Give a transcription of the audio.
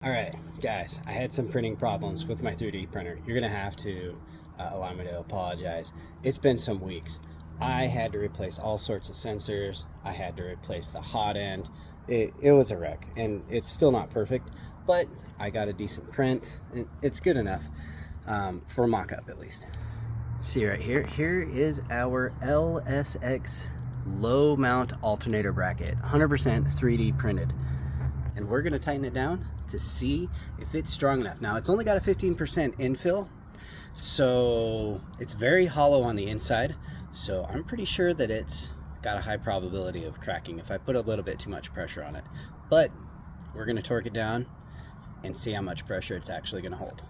All right, guys, I had some printing problems with my 3D printer. You're gonna have to allow me to apologize. It's been some weeks. I had to replace all sorts of sensors. I had to replace the hot end. It was a wreck, and it's still not perfect, but I got a decent print. And it's good enough for mock-up at least. See right here, here is our LSX low mount alternator bracket, 100% 3D printed. And we're going to tighten it down to see if it's strong enough. Now, it's only got a 15% infill, so it's very hollow on the inside, so I'm pretty sure that it's got a high probability of cracking if I put a little bit too much pressure on it. But we're going to torque it down and see how much pressure it's actually going to hold.